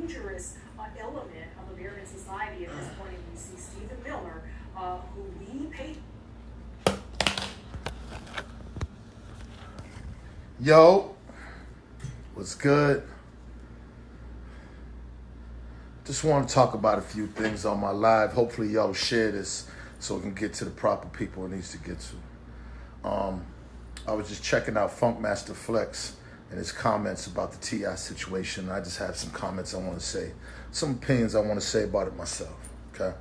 dangerous element of American society at this point. And we see Stephen Miller, who we pay. Yo, what's good? Just want to talk about a few things on my live. Hopefully y'all share this so it can get to the proper people it needs to get to. I was just checking out Funkmaster Flex and his comments about the T.I. situation. I just have some comments I want to say, some opinions I want to say about it myself, okay?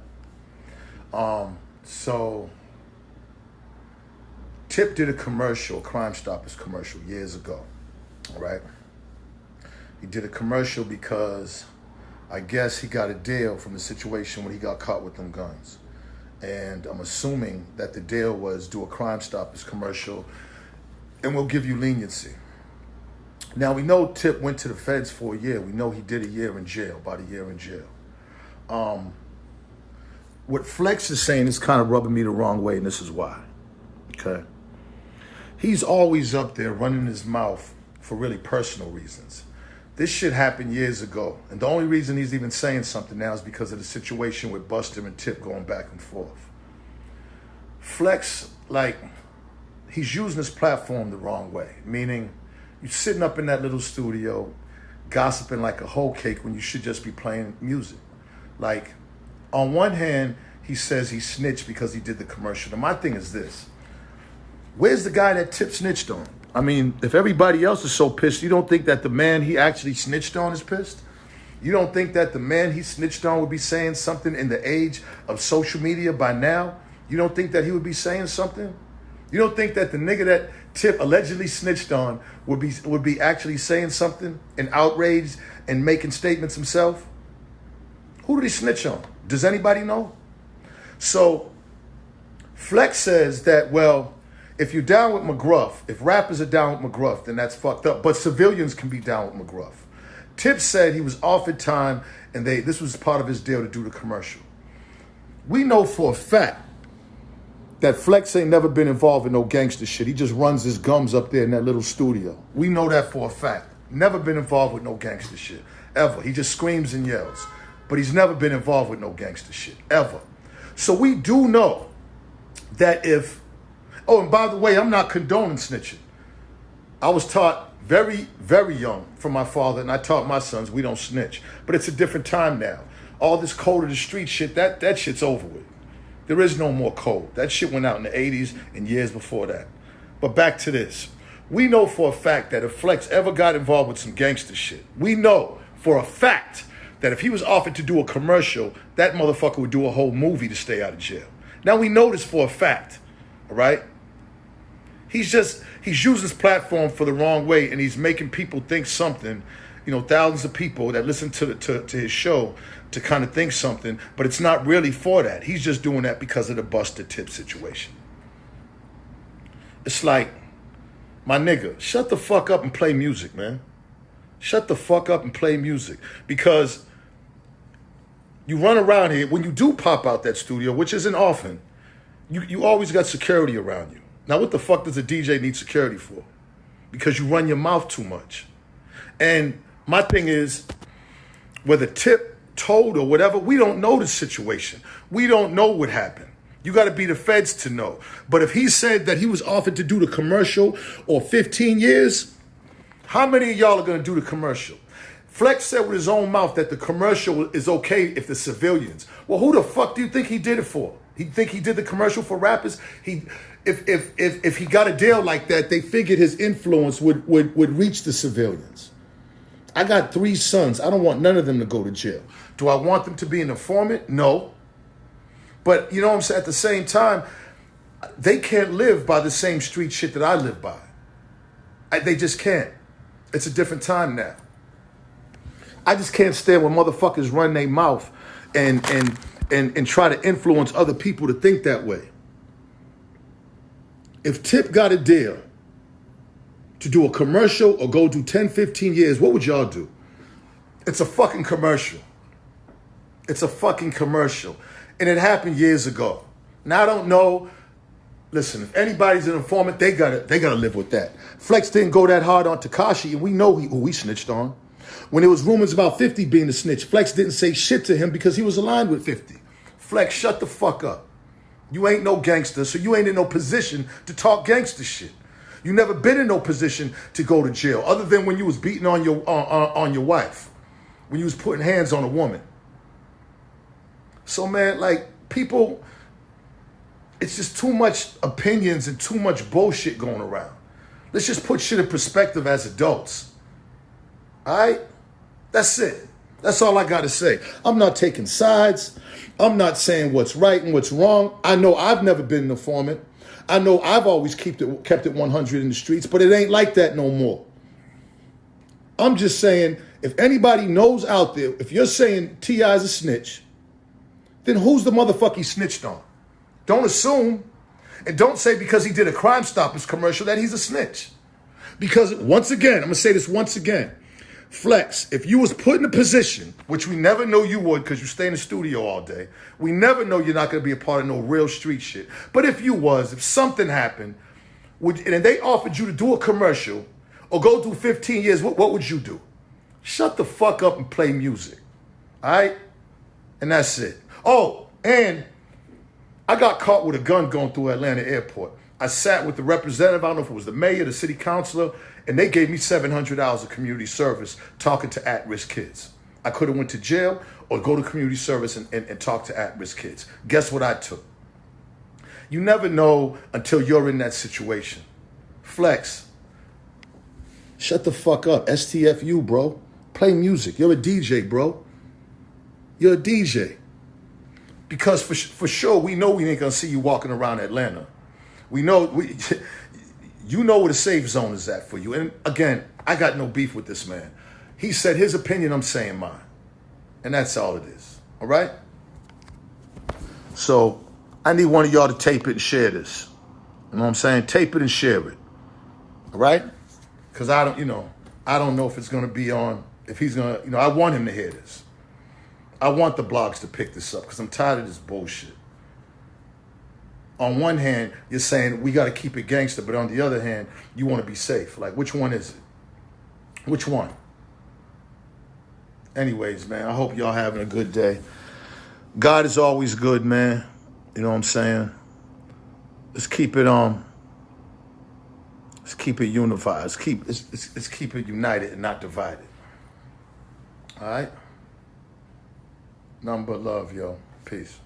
So Tip did a commercial, Crime Stoppers commercial, years ago, all right? He did a commercial because I guess he got a deal from the situation when he got caught with them guns. And I'm assuming that the deal was do a Crime Stoppers commercial and we'll give you leniency. Now, we know Tip went to the feds for a year. We know he did a year in jail, about a year in jail. What Flex is saying is kind of rubbing me the wrong way, and this is why, okay? He's always up there running his mouth for really personal reasons. This shit happened years ago, and the only reason he's even saying something now is because of the situation with Buster and Tip going back and forth. Flex, he's using his platform the wrong way, meaning you're sitting up in that little studio gossiping like a whole cake when you should just be playing music. Like, on one hand, he says he snitched because he did the commercial. And my thing is this. Where's the guy that Tip snitched on? I mean, if everybody else is so pissed, you don't think that the man he actually snitched on is pissed? You don't think that the man he snitched on would be saying something in the age of social media by now? You don't think that he would be saying something? You don't think that the nigga that Tip allegedly snitched on would be actually saying something and outraged and making statements himself? Who did he snitch on? Does anybody know? So Flex says that, well, if you're down with McGruff, if rappers are down with McGruff, then that's fucked up. But civilians can be down with McGruff. Tip said he was offered time and this was part of his deal to do the commercial. We know for a fact that Flex ain't never been involved in no gangster shit. He just runs his gums up there in that little studio. We know that for a fact. Never been involved with no gangster shit, ever. He just screams and yells. But he's never been involved with no gangster shit, ever. So we do know that if... Oh, and by the way, I'm not condoning snitching. I was taught very, very young from my father, and I taught my sons we don't snitch. But it's a different time now. All this code of the street shit, that shit's over with. There is no more code. That shit went out in the 80s and years before that. But back to this. We know for a fact that if Flex ever got involved with some gangster shit, we know for a fact that if he was offered to do a commercial, that motherfucker would do a whole movie to stay out of jail. Now we know this for a fact, all right? He's using his platform for the wrong way, and he's making people think something, thousands of people that listen to his show to kind of think something, but it's not really for that. He's just doing that because of the Buster Tip situation. It's like, my nigga, shut the fuck up and play music, man. Shut the fuck up and play music. Because you run around here, when you do pop out that studio, which isn't often, you always got security around you. Now, what the fuck does a DJ need security for? Because you run your mouth too much. And my thing is, whether Tip told or whatever, we don't know the situation. We don't know what happened. You got to be the feds to know. But if he said that he was offered to do the commercial or 15 years, how many of y'all are going to do the commercial? Flex said with his own mouth that the commercial is okay if the civilians. Well, who the fuck do you think he did it for? He think he did the commercial for rappers? If he got a deal like that, they figured his influence would reach the civilians. I got 3 sons. I don't want none of them to go to jail. Do I want them to be an informant? No. But you know what I'm saying? At the same time, they can't live by the same street shit that I live by. They just can't. It's a different time now. I just can't stand when motherfuckers run their mouth and try to influence other people to think that way. If Tip got a deal to do a commercial or go do 10, 15 years, what would y'all do? It's a fucking commercial. It's a fucking commercial. And it happened years ago. Now I don't know. Listen, if anybody's an informant, they gotta live with that. Flex didn't go that hard on Tekashi, and we know who he snitched on. When there was rumors about 50 being a snitch, Flex didn't say shit to him because he was aligned with 50. Flex, shut the fuck up. You ain't no gangster, so you ain't in no position to talk gangster shit. You never been in no position to go to jail, other than when you was beating on your wife, when you was putting hands on a woman. So man, like, people, it's just too much opinions and too much bullshit going around. Let's just put shit in perspective as adults. All right? That's it. That's all I got to say. I'm not taking sides. I'm not saying what's right and what's wrong. I know I've never been an informant. I know I've always kept it 100 in the streets, but it ain't like that no more. I'm just saying, if anybody knows out there, if you're saying T.I. is a snitch, then who's the motherfucker he snitched on? Don't assume, and don't say because he did a Crime Stoppers commercial that he's a snitch. Because once again, I'm going to say this once again. Flex, if you was put in a position, which we never know you would because you stay in the studio all day, we never know you're not going to be a part of no real street shit. But if you was, if something happened, and they offered you to do a commercial or go through 15 years, what would you do? Shut the fuck up and play music. All right? And that's it. Oh, and I got caught with a gun going through Atlanta airport. I sat with the representative, I don't know if it was the mayor, the city councilor, and they gave me $700 of community service talking to at-risk kids. I could have went to jail or go to community service and talk to at-risk kids. Guess what I took? You never know until you're in that situation. Flex, shut the fuck up. STFU, bro. Play music. You're a DJ, bro. You're a DJ. Because for sure, we know we ain't going to see you walking around Atlanta. We know, you know where the safe zone is at for you. And again, I got no beef with this man. He said his opinion, I'm saying mine. And that's all it is. All right? So I need one of y'all to tape it and share this. You know what I'm saying? Tape it and share it. All right? Because I don't know if it's going to be on, if he's going to, I want him to hear this. I want the blogs to pick this up because I'm tired of this bullshit. On one hand, you're saying we got to keep it gangster, but on the other hand, you want to be safe. Like, which one is it? Which one? Anyways, man, I hope y'all having a good day. God is always good, man. You know what I'm saying? Let's keep it let's keep it unified. Let's keep it united and not divided. All right? Nothing but love, yo. Peace.